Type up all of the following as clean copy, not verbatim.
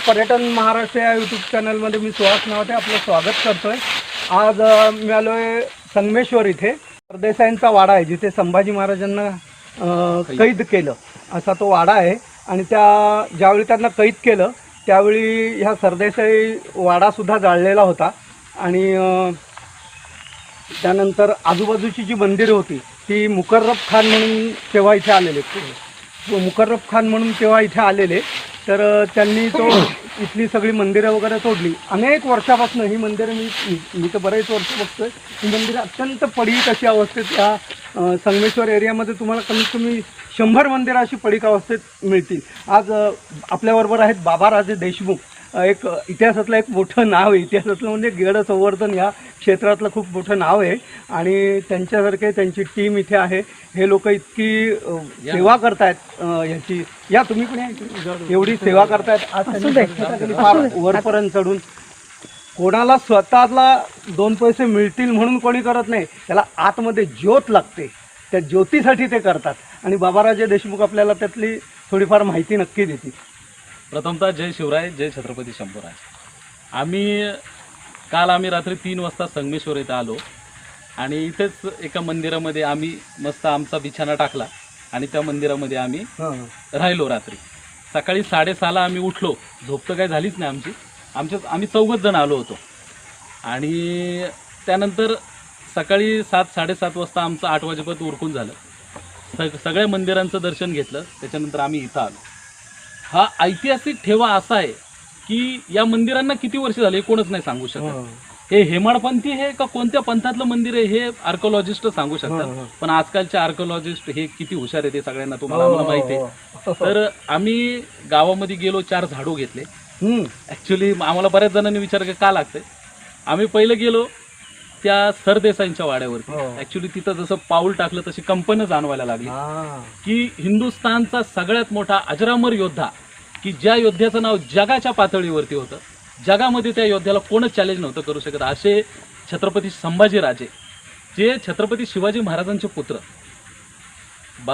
पर्यटन महाराष्ट्र या यूट्यूब चॅनलमध्ये मी सुहास नावते आपलं स्वागत करतोय। आज मी आलो आहे संगमेश्वर इथे सरदेसाईंचा वाडा आहे, जिथे संभाजी महाराजांना कैद केलं असा तो वाडा आहे। आणि ज्यावेळी त्यांना कैद केलं त्यावेळी ह्या सरदेसाई वाडासुद्धा जाळलेला होता। आणि त्यानंतर आजूबाजूची जी मंदिरं होती ती मुकर्रब खान म्हणून तेव्हा इथे आलेले तर त्यांनी इथली सगळी मंदिरं वगैरे तोडली। अनेक वर्षापासून ही मंदिरं मी तर बरेच वर्ष बघतोय, ही मंदिरं अत्यंत पडीक अशी अवस्थेत या संगमेश्वर एरियामध्ये तुम्हाला कमीत कमी 100 मंदिरं अशी पडीक अवस्थेत मिळतील। आज आपल्याबरोबर आहेत बाबाराजे देशमुख, एक इतिहासातलं एक मोठं नाव आहे, इतिहासातलं म्हणजे गड संवर्धन या क्षेत्रातलं खूप मोठं नाव आहे। आणि त्यांच्यासारखे त्यांची टीम इथे आहे। हे लोक इतकी सेवा करतायत ह्याची, या तुम्ही पण एवढी सेवा करतायत। आज त्यांनी फार वरपर्यंत चढून कोणाला स्वतःला 2 पैसे मिळतील म्हणून कोणी करत नाही, त्याला आतमध्ये ज्योत लागते, त्या ज्योतीसाठी ते करतात। आणि बाबाराजे देशमुख आपल्याला त्यातली थोडीफार माहिती नक्की देतील। प्रथमतः जय शिवराय, जय छत्रपती शंभूराज। काल आम्ही रात्री 3 वाजता संगमेश्वर इथं आलो आणि इथेच एका मंदिरामध्ये आम्ही मस्त आमचा बिछाना टाकला आणि त्या मंदिरामध्ये आम्ही राहिलो रात्री। सकाळी 6:30ला आम्ही उठलो, झोप तर काही झालीच नाही आम्ही 4 जण आलो होतो। आणि त्यानंतर सकाळी 7-7:30 वाजता आमचं 8 वाजेपर्यंत उरकून झालं, सगळ्या मंदिरांचं दर्शन घेतलं। त्याच्यानंतर आम्ही इथं आलो। हा ऐतिहासिक ठेवा असा आहे की या मंदिरांना किती वर्ष झाले कोणच नाही सांगू शकत। हे हेमाडपंथी हे का कोणत्या पंथातलं मंदिर आहे हे आर्किओलॉजिस्ट सांगू शकतात, पण आजकालचे आर्किओलॉजिस्ट हे किती हुशार आहे ते सगळ्यांना तुम्हाला माहिती आहे। तर आम्ही गावामध्ये गेलो, 4 झाडू घेतले। ऍक्च्युली आम्हाला बऱ्याच जणांनी विचारलं का लागतंय। आम्ही पहिलं गेलो त्या सरदेसाईंच्या वाड्यावरती। ऍक्च्युली तिथं जसं पाऊल टाकलं तशी कंपन जाणवायला लागली की हिंदुस्थानचा सगळ्यात मोठा अजरामर योद्धा, की ज्या योद्ध्याचं नाव जगाच्या पातळीवरती होतं, जगामध्ये त्या योद्ध्याला कोणच चॅलेंज नव्हतं करू शकत, असे छत्रपती संभाजीराजे, जे छत्रपती शिवाजी महाराजांचे पुत्र।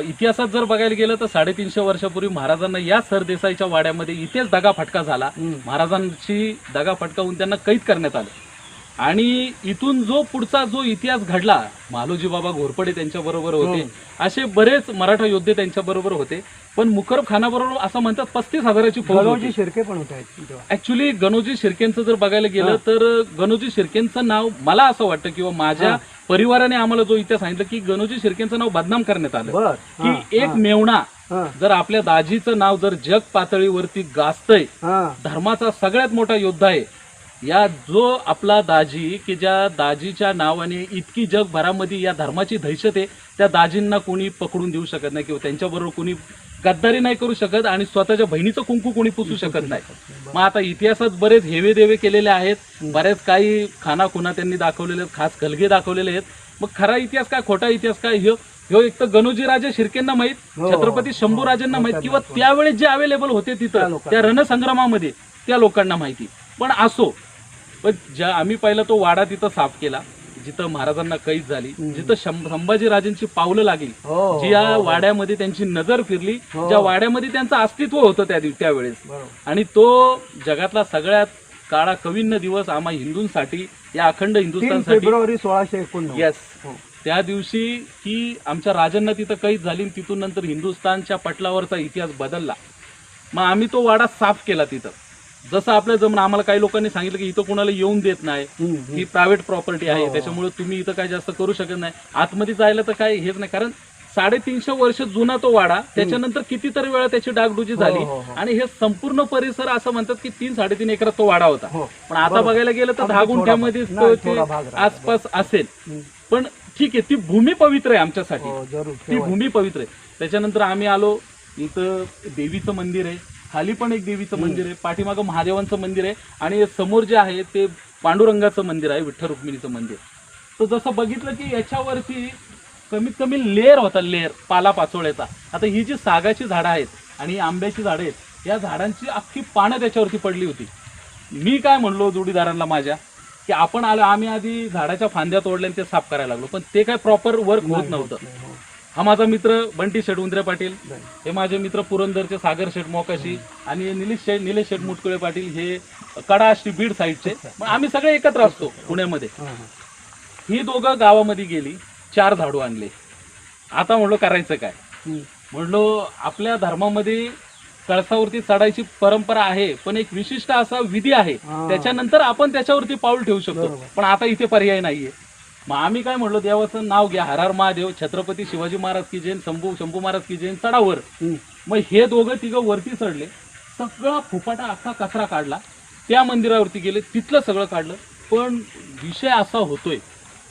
इतिहासात जर बघायला गेलं तर 350 वर्षापूर्वी महाराजांना या सरदेसाईच्या वाड्यामध्ये इथेच दगाफटका झाला। महाराजांची दगाफटका होऊन त्यांना कैद करण्यात आलं। आणि इथून पुढचा जो इतिहास घडला, मालोजी बाबा घोरपडे त्यांच्याबरोबर होते, असे बरेच मराठा योद्धे त्यांच्याबरोबर होते। पण मुकर्रब खानाबरोबर असं म्हणतात 35,000ची फौज होती। शिर्के पण होते ऍक्च्युली गणोजी शिर्केंचं जर बघायला गेलं तर गणोजी शिर्केंचं नाव, मला असं वाटतं किंवा माझ्या परिवाराने आम्हाला जो इतिहास सांगितलं की गणोजी शिर्केंचं नाव बदनाम करण्यात आलं की एक मेवणा जर आपल्या दाजीचं नाव जर जग पातळीवरती गाजतंय, धर्माचा सगळ्यात मोठा योद्धा आहे, या जो आपला दाजी, की ज्या दाजीच्या नावाने इतकी जगभरामध्ये या धर्माची दहशत आहे, त्या दाजींना कोणी पकडून देऊ शकत नाही किंवा त्यांच्याबरोबर कोणी गद्दारी नाही करू शकत आणि स्वतःच्या बहिणीचं कुंकू कोणी पुसू शकत नाही। मग आता इतिहासात बरेच हेवे देवे केलेले आहेत, बरेच काही खानाखुना त्यांनी दाखवलेले आहेत, खास गलगे दाखवलेले आहेत। मग खरा इतिहास काय, खोटा इतिहास काय, ह्यो एक तर गणोजीराजे शिर्केंना माहीत, छत्रपती शंभूराजांना माहीत, किंवा त्यावेळेस जे अवेलेबल होते तिथं त्या रणसंग्रामामध्ये त्या लोकांना माहिती। पण असो, पण आम्ही पहिला तो वाडा तिथं साफ केला जिथं महाराजांना कैद झाली, जिथं संभाजीराजांची पावलं लागली, जी या वाड्यामध्ये त्यांची नजर फिरली, ज्या वाड्यामध्ये त्यांचं अस्तित्व होतं त्यावेळेस। आणि तो जगातला सगळ्यात काळा कविन्न दिवस आम्हा हिंदूंसाठी, या अखंड हिंदुस्थानसाठी, फेब्रुवारी 1619। येस, त्या दिवशी की आमच्या राजांना तिथं कैद झाली। तिथून नंतर हिंदुस्थानच्या पटलावरचा इतिहास बदलला। मग आम्ही तो वाडा साफ केला तिथं, जसं आपल्या जमून। आम्हाला काही लोकांनी सांगितलं की इथं कोणाला येऊन देत नाही, ही प्रायव्हेट प्रॉपर्टी आहे, त्याच्यामुळे तुम्ही इथं काय जास्त करू शकत नाही, आतमध्ये जायला तर काही हेच नाही। कारण 350 वर्ष जुना तो वाडा, त्याच्यानंतर कितीतरी वेळा त्याची डागडुजी झाली आणि हे संपूर्ण परिसर असं म्हणतात की 3-3.5 एकरात तो वाडा होता। पण आता बघायला गेलं तर 10 गुंठ्यामध्ये आसपास असेल। पण ठीक आहे, ती भूमी पवित्र आहे आमच्यासाठी, ती भूमी पवित्र आहे। त्याच्यानंतर आम्ही आलो, इथं देवीचं मंदिर आहे, खाली पण एक देवीचं मंदिर आहे, पाठीमागं महादेवांचं मंदिर आहे आणि समोर जे आहे ते पांडुरंगाचं मंदिर आहे, विठ्ठल रुक्मिणीचं मंदिर। तर जसं बघितलं की याच्यावरती कमीत कमी लेअर होता, लेअर पालापाचोळ्याचा। आता ही जी सागाची झाडं आहेत आणि आंब्याची झाडं आहेत, या झाडांची अख्खी पानं त्याच्यावरती पडली होती। मी काय म्हणलो जोडीदारांना माझ्या की आपण आलो, आम्ही आधी झाडाच्या फांद्या तोडल्या आणि ते साफ करायला लागलो, पण ते काय प्रॉपर वर्क होत नव्हतं। हा माझा मित्र बंटी शेठ उंद्रे पाटील, हे माझे मित्र पुरंदरचे सागर शेठ मोकाशी आणि निलेश शेठ मुटकुळे पाटील हे कडा श्री बीड साईडचे. मग आम्ही सगळे एकत्र असतो पुण्यामध्ये. ही दोघं गावामध्ये गेली, 4 झाडू आणले. आता म्हणलो करायचं काय, म्हणलो आपल्या धर्मामध्ये कळसावरती चढायची परंपरा आहे, पण एक विशिष्ट असा विधी आहे, त्याच्यानंतर आपण त्याच्यावरती पाऊल ठेवू शकतो, पण आता इथे पर्याय नाहीये. मग आम्ही काय म्हणलो, देवाचं नाव घ्या, हर हर महादेव, छत्रपती शिवाजी महाराज की जैन, शंभू महाराज की जैन, चढावर. मग हे दोघं तिघं वरती चढले, सगळा फुपाटा अख्खा कचरा काढला, त्या मंदिरावरती गेले, तिथलं सगळं काढलं. पण विषय असा होतोय,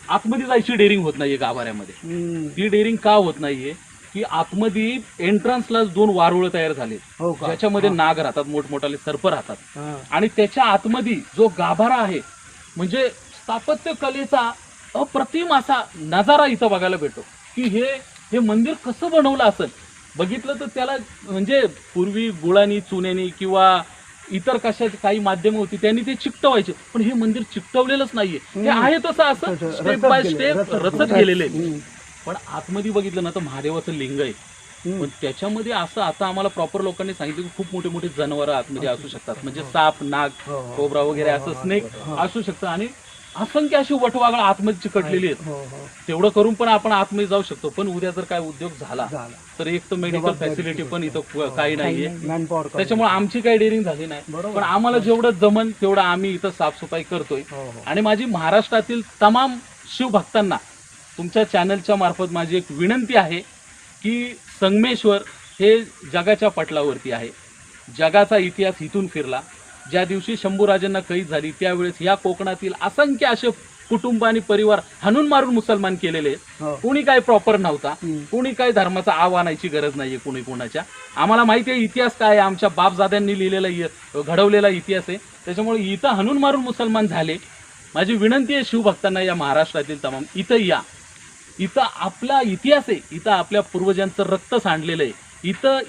आतमध्ये जायची डेअरिंग होत नाहीये गाभाऱ्यामध्ये. ती डेअरिंग का होत नाहीये की आतमध्ये एंट्रन्सला 2 वारुळ तयार झाले, ज्याच्यामध्ये नाग राहतात, मोठमोठाले सर्प राहतात. आणि त्याच्या आतमध्ये जो गाभारा आहे, म्हणजे स्थापत्य कलेचा अप्रतिम असा नजारा इथं बघायला भेटतो की हे मंदिर कसं बनवलं असेल. बघितलं तर त्याला म्हणजे पूर्वी गुळानी, चुन्यानी किंवा इतर कशाची काही माध्यम होती, त्यांनी ते चिकटवायचे, पण हे मंदिर चिकटवलेलंच नाहीये. ते आहे तसं असं स्टेप बाय स्टेप रचत गेलेले. पण आतमध्ये बघितलं ना तर महादेवाचं लिंग आहे, पण त्याच्यामध्ये असं आता आम्हाला प्रॉपर लोकांनी सांगितलं की खूप मोठे मोठे जनावरं आतमध्ये असू शकतात, म्हणजे साप, नाग, कोबरा वगैरे असं स्नेक असू शकतं. आणि असंख्य अशी वटवागळ आतमध्ये चिकटलेली आहेत. तेवढं करून पण आपण आतमध्ये जाऊ शकतो. पण उद्या जर काय उद्योग झाला तर एक तर मेडिकल फॅसिलिटी पण इथं काही नाहीये, त्याच्यामुळे आमची काही डेअरिंग झाली नाही. पण आम्हाला जेवढं जमन तेवढं आम्ही इथं साफसफाई करतोय. आणि माझी महाराष्ट्रातील तमाम शिवभक्तांना तुमच्या चॅनलच्या मार्फत माझी एक विनंती आहे की संगमेश्वर हे जगाच्या पटलावरती आहे. जगाचा इतिहास इथून फिरला. ज्या दिवशी शंभूराजांना कैद झाली त्यावेळेस या कोकणातील असंख्य असे कुटुंब आणि परिवार हाणून मारून मुसलमान केलेले. कोणी काय प्रॉपर नव्हता, कोणी काय धर्माचा आव आणायची गरज नाहीये कोणी कोणाच्या. आम्हाला माहिती आहे इतिहास काय आहे, आमच्या बापजाद्यांनी लिहिलेला घडवलेला इतिहास आहे. त्याच्यामुळे इथं हाणून मारून मुसलमान झाले. माझी विनंती आहे शिवभक्तांना या महाराष्ट्रातील तमाम, इथं या. इथं आपला इतिहास आहे, इथं आपल्या पूर्वजांचं रक्त सांडलेलं आहे,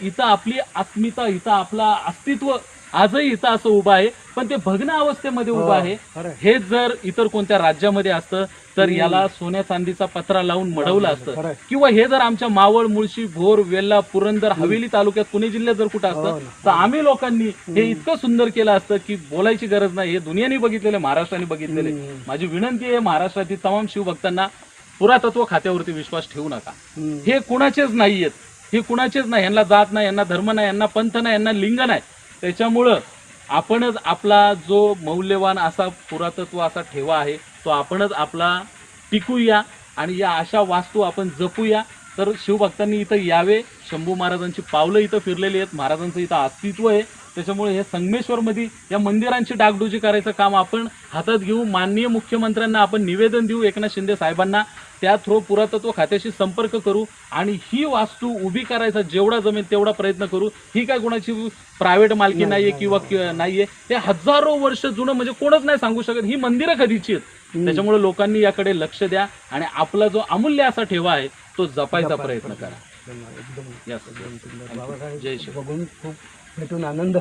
इथं आपली अस्मिता, इथं आपला अस्तित्व आजही इथं असं उभं आहे, पण ते भग्न अवस्थेमध्ये उभं आहे. हे जर इतर कोणत्या राज्यामध्ये असतं तर याला सोन्या चांदीचा पत्रा लावून मढवलं असतं, किंवा हे जर आमच्या मावळ, मुळशी, भोर, वेल्हा, पुरंदर, हवेली तालुक्यात, पुणे जिल्ह्यात जर कुठं असतं तर आम्ही लोकांनी हे इतकं सुंदर केलं असतं की बोलायची गरज नाही. हे दुनियाने बघितलेले, महाराष्ट्राने बघितलेले. माझी विनंती आहे महाराष्ट्रातील तमाम शिवभक्तांना, पुरातत्व खात्यावरती विश्वास ठेवू नका. हे कुणाचेच नाहीयेत, हे कुणाचेच नाही. यांना जात नाही, यांना धर्म नाही, यांना पंथ नाही, यांना लिंग नाही. त्याच्यामुळं आपणच आपला जो मौल्यवान असा पुरातत्व असा ठेवा आहे तो आपणच आपला टिकूया आणि या अशा वास्तू आपण जपूया. तर शिवभक्तांनी इथं यावे. शंभू महाराजांची पावलं इथं फिरलेली आहेत, महाराजांचं इथं अस्तित्व आहे. त्याच्यामुळे हे संगमेश्वरमध्ये या मंदिरांची डागडुजी करायचं काम आपण हातात घेऊ. माननीय मुख्यमंत्र्यांना आपण निवेदन देऊ, एकनाथ शिंदे साहेबांना. त्या थ्रो पुरातत्व खात्याशी संपर्क करू आणि ही वास्तू उभी करायचा जेवढा जमेल तेवढा प्रयत्न करू. ही काय कोणाची प्रायव्हेट मालकी नाहीये किंवा नाहीये, ते हजारो वर्ष जुनं, म्हणजे कोणच नाही सांगू शकत ही मंदिरं कधीची आहेत. त्याच्यामुळे लोकांनी याकडे लक्ष द्या आणि आपला जो अमूल्य असा ठेवा आहे तो जपायचा प्रयत्न करा. जय श्री. बघून खूप भेटून आनंद.